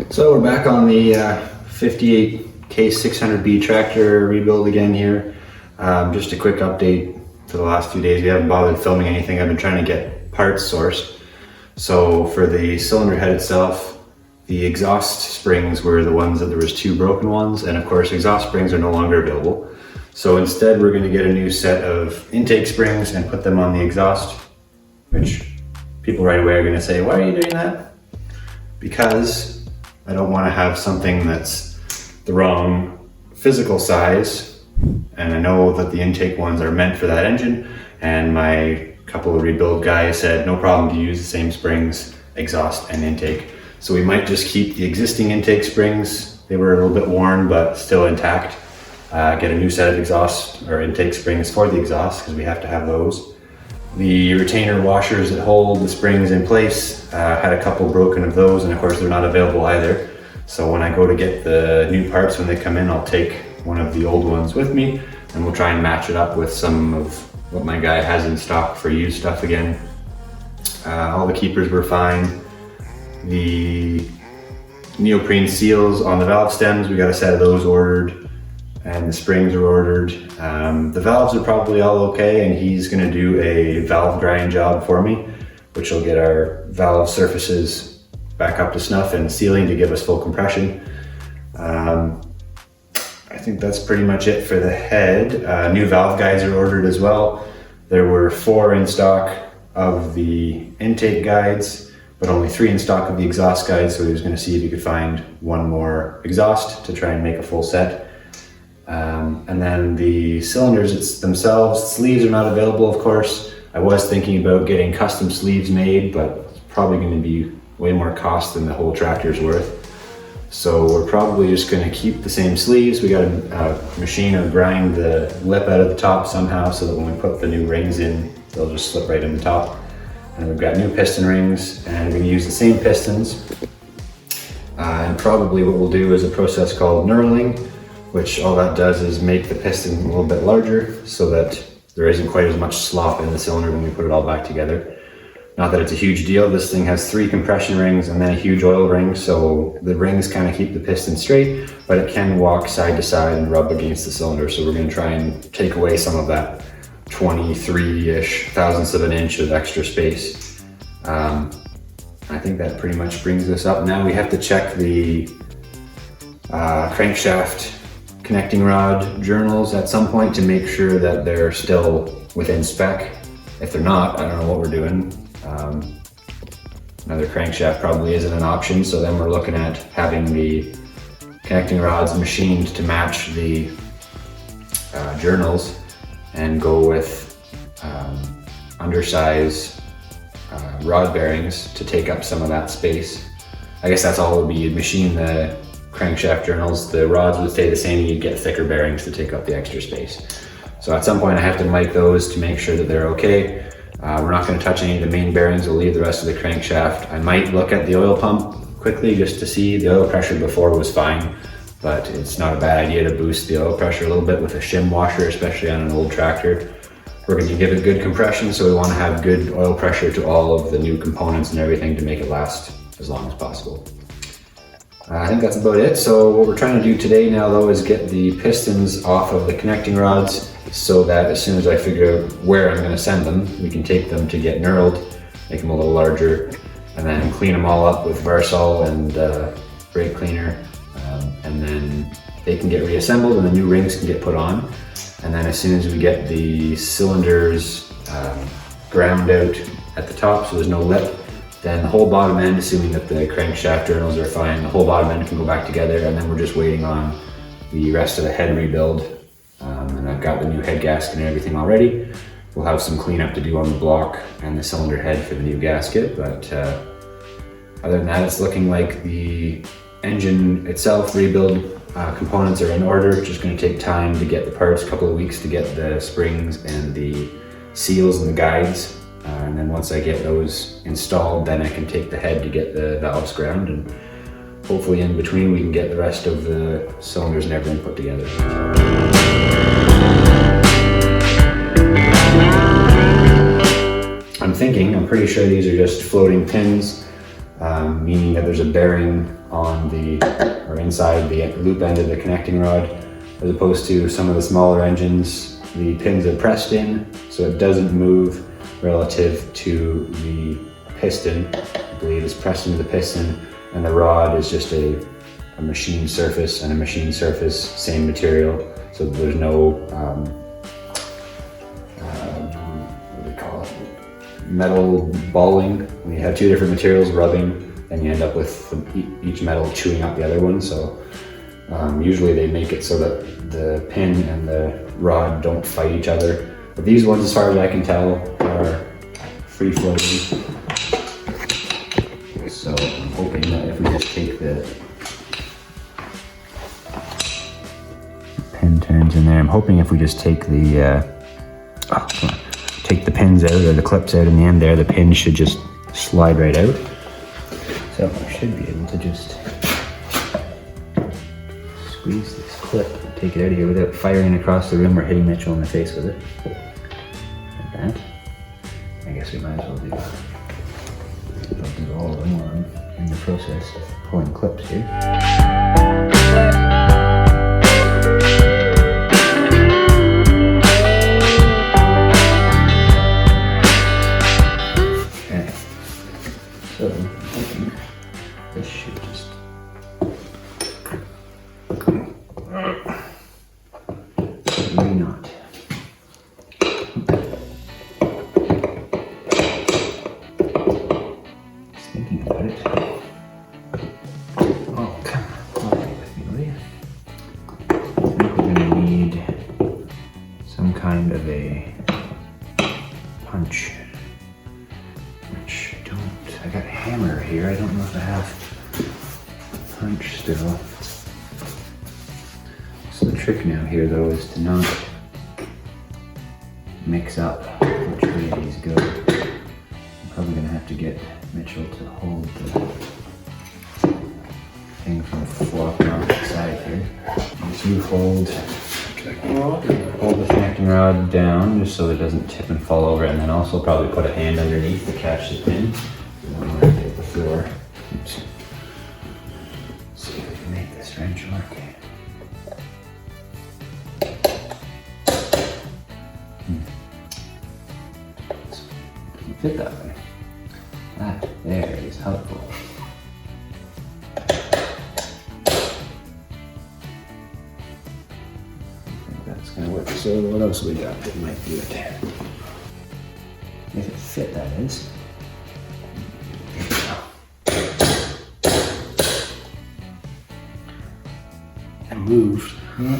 So we're back on the 58 Case-600B tractor rebuild again here. Just a quick update for the last few days. We haven't bothered filming anything. I've been trying to get parts sourced. So for the cylinder head itself, the exhaust springs were the ones that there was two broken ones, and of course exhaust springs are no longer available. So instead we're going to get a new set of intake springs and put them on the exhaust, which people right away are going to say, why are you doing that? Because I don't want to have something that's the wrong physical size, and I know that the intake ones are meant for that engine, and my couple of rebuild guys said no problem to use the same springs, exhaust and intake. So we might just keep the existing intake springs. They were a little bit worn but still intact. Get a new set of exhaust or intake springs for the exhaust because we have to have those. The retainer washers that hold the springs in place, had a couple broken of those, and of course they're not available either. So when I go to get the new parts when they come in, I'll take one of the old ones with me and we'll try and match it up with some of what my guy has in stock for used stuff again. All the keepers were fine. The neoprene seals on the valve stems, we got a set of those ordered, and the springs are ordered. The valves are probably all okay, and he's gonna do a valve grind job for me, which will get our valve surfaces back up to snuff and sealing to give us full compression. I think that's pretty much it for the head. New valve guides are ordered as well. There were 4 in stock of the intake guides, but only 3 in stock of the exhaust guides, so he was gonna see if he could find one more exhaust to try and make a full set. And then the cylinders themselves, sleeves are not available, of course. I was thinking about getting custom sleeves made, but it's probably going to be way more cost than the whole tractor's worth. So we're probably just going to keep the same sleeves. We got to machine or grind the lip out of the top somehow so that when we put the new rings in, they'll just slip right in the top. And we've got new piston rings, and we're going to use the same pistons. And probably what we'll do is a process called knurling, which all that does is make the piston a little bit larger so that there isn't quite as much slop in the cylinder when we put it all back together. Not that it's a huge deal. This thing has 3 compression rings and then a huge oil ring, so the rings kind of keep the piston straight, but it can walk side to side and rub against the cylinder. So we're going to try and take away some of that 23-ish thousandths of an inch of extra space. I think that pretty much brings this up. Now we have to check the crankshaft connecting rod journals at some point to make sure that they're still within spec. If they're not, I don't know what we're doing. Another crankshaft probably isn't an option, so then we're looking at having the connecting rods machined to match the journals and go with undersize rod bearings to take up some of that space. I guess that's all it would be. You'd machine the crankshaft journals, the rods would stay the same, and you'd get thicker bearings to take up the extra space. So at some point I have to mic those to make sure that they're okay. We're not going to touch any of the main bearings, we'll leave the rest of the crankshaft. I might look at the oil pump quickly just to see. The oil pressure before was fine, but it's not a bad idea to boost the oil pressure a little bit with a shim washer, especially on an old tractor. We're going to give it good compression, so we want to have good oil pressure to all of the new components and everything to make it last as long as possible. I think that's about it. So what we're trying to do today now though is get the pistons off of the connecting rods so that as soon as I figure out where I'm going to send them, we can take them to get knurled, make them a little larger, and then clean them all up with Varsol and brake cleaner, and then they can get reassembled and the new rings can get put on. And then as soon as we get the cylinders ground out at the top so there's no lip, then the whole bottom end, assuming that the crankshaft journals are fine, the whole bottom end can go back together, and then we're just waiting on the rest of the head rebuild. And I've got the new head gasket and everything already. We'll have some cleanup to do on the block and the cylinder head for the new gasket, but other than that, it's looking like the engine itself rebuild components are in order. It's just going to take time to get the parts, a couple of weeks to get the springs and the seals and the guides. And then once I get those installed, then I can take the head to get the valves ground, and hopefully in between we can get the rest of the cylinders and everything put together. I'm pretty sure these are just floating pins meaning that there's a bearing on or inside the loop end of the connecting rod, as opposed to some of the smaller engines. The pins are pressed in, so it doesn't move relative to the piston. I believe it's pressed into the piston, and the rod is just a machine surface, and a machine surface, same material. So there's no, what do they call it? Metal balling. When you have two different materials rubbing, then you end up with each metal chewing up the other one. So usually they make it so that the pin and the rod don't fight each other. But these ones, as far as I can tell, are free floating. So I'm hoping that if we just take the pin turns in there, I'm hoping if we just take the pins out, or the clips out in the end there, the pin should just slide right out. So I should be able to just squeeze this clip, take it out of here without firing across the room or hitting Mitchell in the face with it. Like that. I guess we might as well do that. I'll do all of them while I'm in the process of pulling clips here. So I think this should just re-knot. Just thinking about it. Oh, come on, with me, will you? I think we're going to need some kind of a punch. I got a hammer here. I don't know if I have a punch still. So the trick now here though is to not mix up which way these go. I'm probably gonna have to get Mitchell to hold the thing from flopping off the side here. Once you hold the connecting rod down just so it doesn't tip and fall over, and then also probably put a hand underneath to catch the pin. I'm going to hit the floor. Oops. See if we can make this wrench work. Doesn't fit that way. That there is helpful. That's gonna work. So what else we got that might do it? If it fit, that is. And moved. Yeah.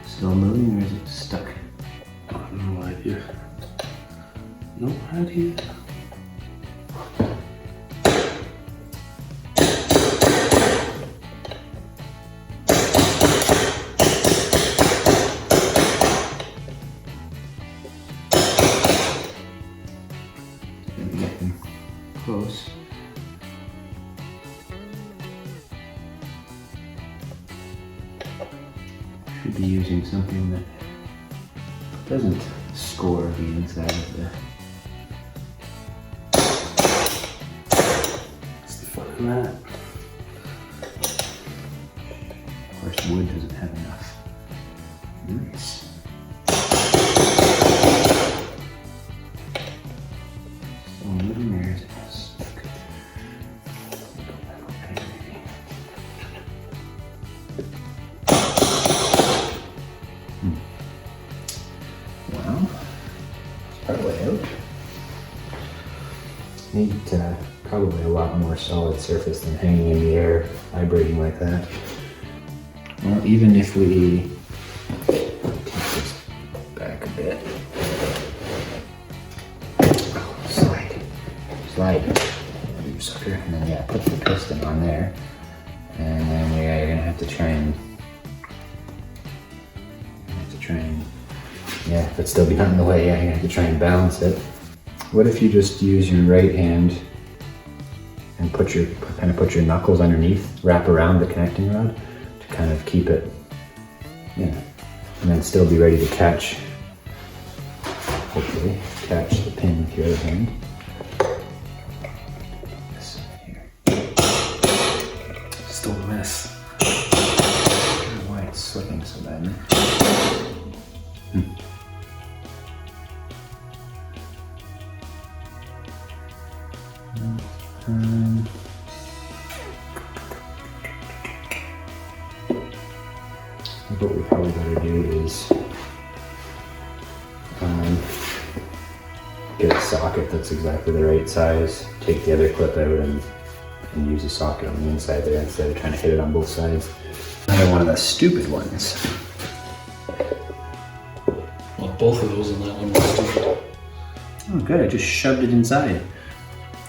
Still moving, or is it stuck? I have no idea. No idea. Getting close. Should be using something that doesn't score the inside of the. What's the fun in that? Of course, wood doesn't have enough. Nice. So moving there is stuck. Well, it's partway out. Need probably a lot more solid surface than hanging in the air, vibrating like that. Well, even if we take this back a bit. Oh, slide, you sucker. And then yeah, put the piston on there. And then yeah, you're gonna have to try and yeah, if it's still behind the way, yeah, you're gonna have to try and balance it. What if you just use your right hand and put your knuckles underneath, wrap around the connecting rod to kind of keep it Yeah, and then still be ready to catch, hopefully, catch the pin with your other hand. This here. Still a miss. I don't know why it's slipping so bad. What we probably better do is get a socket that's exactly the right size, take the other clip out and use a socket on the inside there instead of trying to hit it on both sides. Another one of the stupid ones. Well, both of those in that one were stupid. Oh good, I just shoved it inside.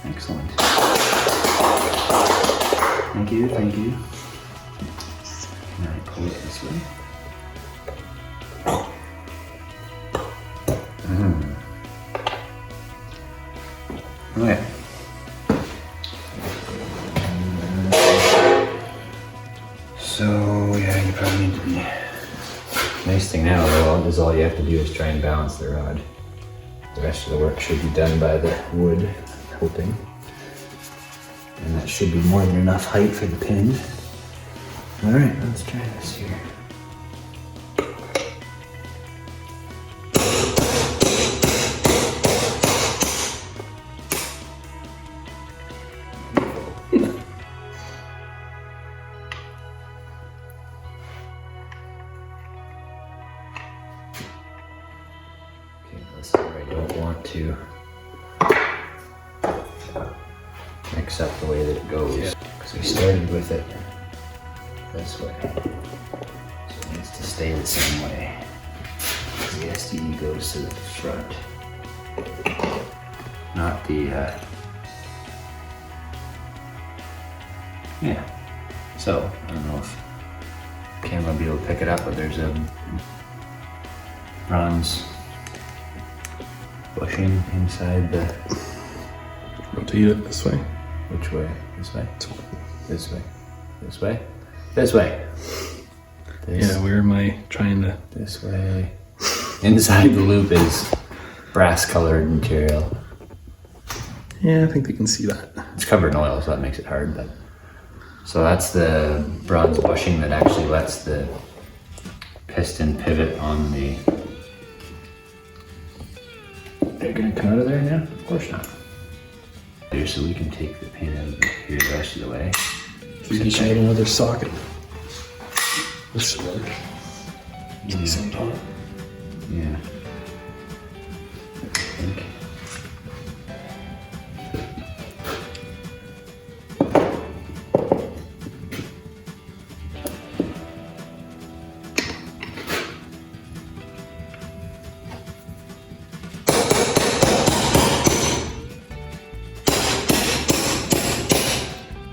Excellent. Thank you, thank you. Now I pull it this way. Okay. So yeah, you probably need to be. Nice thing now though is all you have to do is try and balance the rod. The rest of the work should be done by the wood, I'm hoping. And that should be more than enough height for the pin. Alright, let's try this here. Okay, this is where I don't want to mix up the way that it goes. Because we started with it this way. So it needs to stay the same way. The SDE goes to the front. Not the, yeah. So, I don't know if camera will be able to pick it up, but there's a bronze bushing inside the... Rotate it this way. Which way? This way? This way? This way? This way? This, Yeah, where am I trying to? This way. Inside the loop is brass colored material. Yeah, I think they can see that. It's covered in oil, so that makes it hard, but... So that's the bronze bushing that actually lets the piston pivot on the... They're gonna come out of there now? Of course not. Here, so we can take the pin out of here the rest of the way. We can add another socket. This should work. At the same time. Yeah. I think.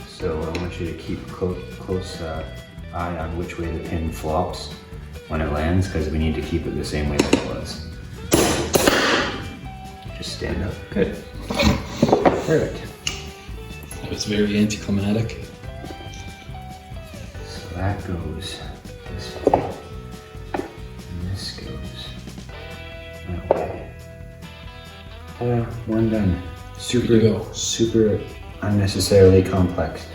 So I want you to keep close eye on which way the pin flops when it lands, because we need to keep it the same way that it was. Just stand up. Good. Perfect. That was very anticlimactic. So that goes this way. And this goes that way. One done. Super, There you go. super unnecessarily complex.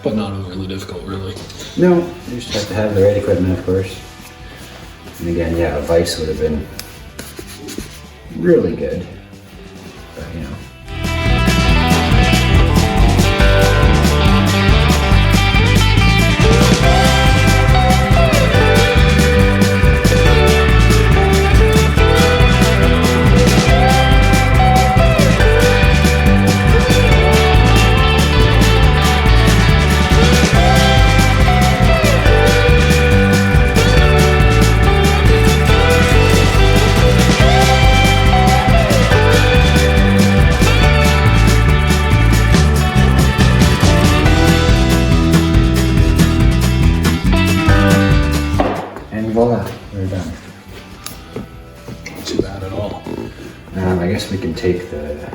But not overly difficult, really. No, you just have to have the right equipment, of course. And again, yeah, a vise would have been really good, but you know. Voila, we're done. Not too bad at all. I guess we can take the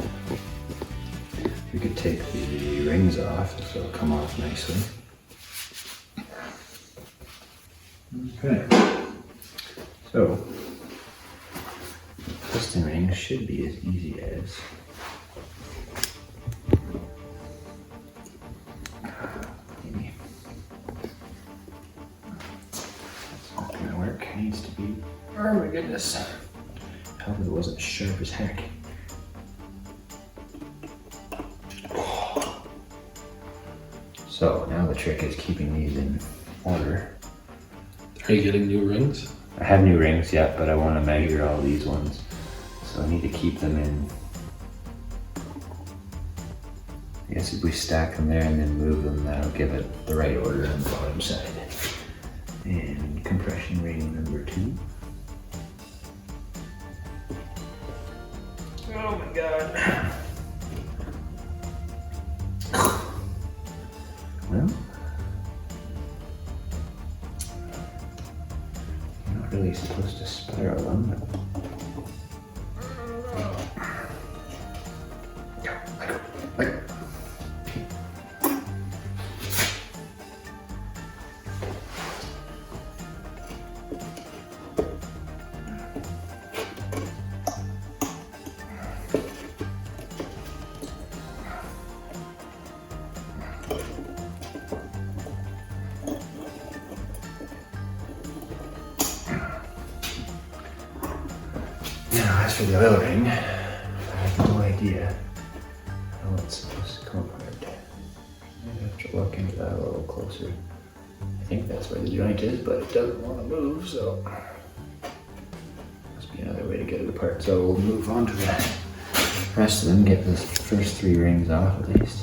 rings off, so it'll come off nicely. Okay. So, piston rings should be as easy as maybe. That's not gonna work. It needs to be. Oh my goodness. I hope it wasn't sharp as heck. So now the trick is keeping these in order. Are you getting new rings? I have new rings yet, but I want to measure all these ones. So I need to keep them in. I guess if we stack them there and then move them, that'll give it the right order on the bottom side. And compression ring number 2. Oh my god. Well, you're not really supposed to spiral them, but let go. Now, as for the oil ring, I have no idea how it's supposed to come apart. I have to look into that a little closer. I think that's where the joint is, but it doesn't want to move, so must be another way to get it apart. So we'll move on to the rest of them, get the first 3 rings off at least.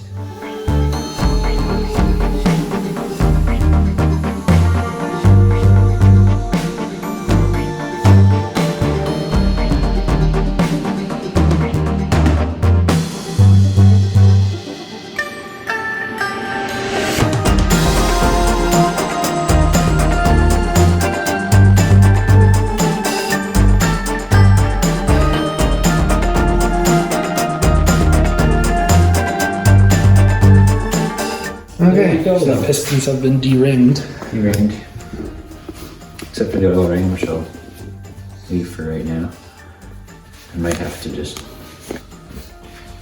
There you go. The pistons have been de-ringed. De-ringed. Except for the oil ring, which I'll leave for right now. I might have to just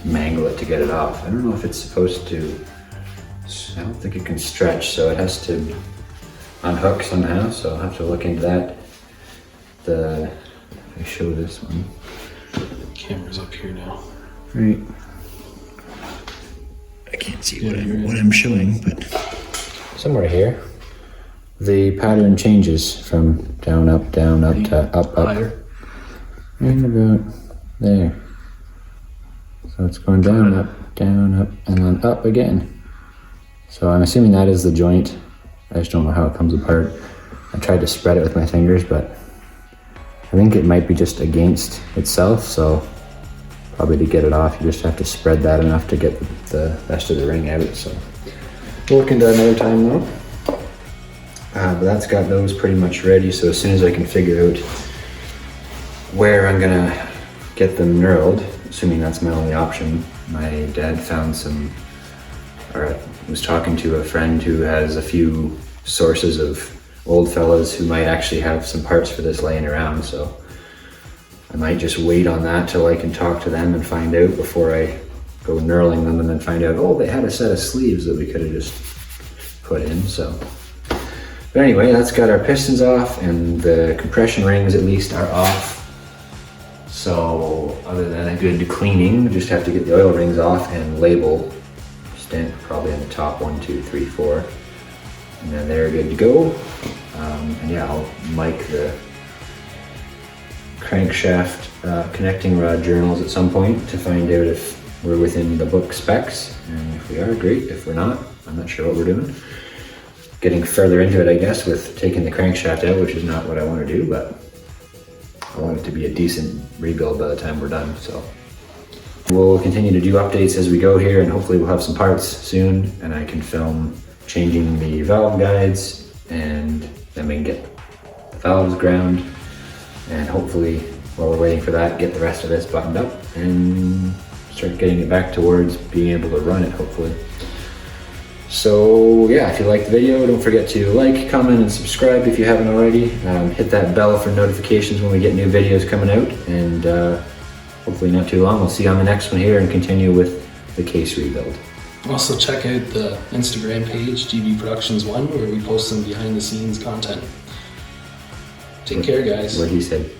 mangle it to get it off. I don't know if it's supposed to. I don't think it can stretch, so it has to unhook somehow, so I'll have to look into that. If I show this one. Camera's up here now. Right. I can't see what I'm showing, but somewhere here, the pattern changes from down, up to up. Higher. Right about there. So it's going down, up, and then up again. So I'm assuming that is the joint. I just don't know how it comes apart. I tried to spread it with my fingers, but I think it might be just against itself, so probably to get it off, you just have to spread that enough to get the rest of the ring out. So we'll look into that another time though. But that's got those pretty much ready, so as soon as I can figure out where I'm gonna get them knurled, assuming that's my only option, my dad found was talking to a friend who has a few sources of old fellas who might actually have some parts for this laying around, so I might just wait on that till I can talk to them and find out before I go knurling them and then find out, oh, they had a set of sleeves that we could have just put in, so. But anyway, that's got our pistons off and the compression rings at least are off. So other than a good cleaning, we just have to get the oil rings off and label, stamp probably on the top 1, 2, 3, 4. And then they're good to go. And yeah, I'll mic the crankshaft connecting rod journals at some point to find out if we're within the book specs. And if we are, great. If we're not, I'm not sure what we're doing. Getting further into it, I guess, with taking the crankshaft out, which is not what I want to do, but I want it to be a decent rebuild by the time we're done, so. We'll continue to do updates as we go here, and hopefully we'll have some parts soon, and I can film changing the valve guides, and then we can get the valves ground, and hopefully while we're waiting for that, get the rest of this buttoned up and start getting it back towards being able to run it, hopefully. So yeah, if you liked the video, don't forget to like, comment, and subscribe if you haven't already. Hit that bell for notifications when we get new videos coming out, and hopefully not too long. We'll see you on the next one here and continue with the case rebuild. Also check out the Instagram page, GB Productions 1, where we post some behind the scenes content. Take care, guys. What he said.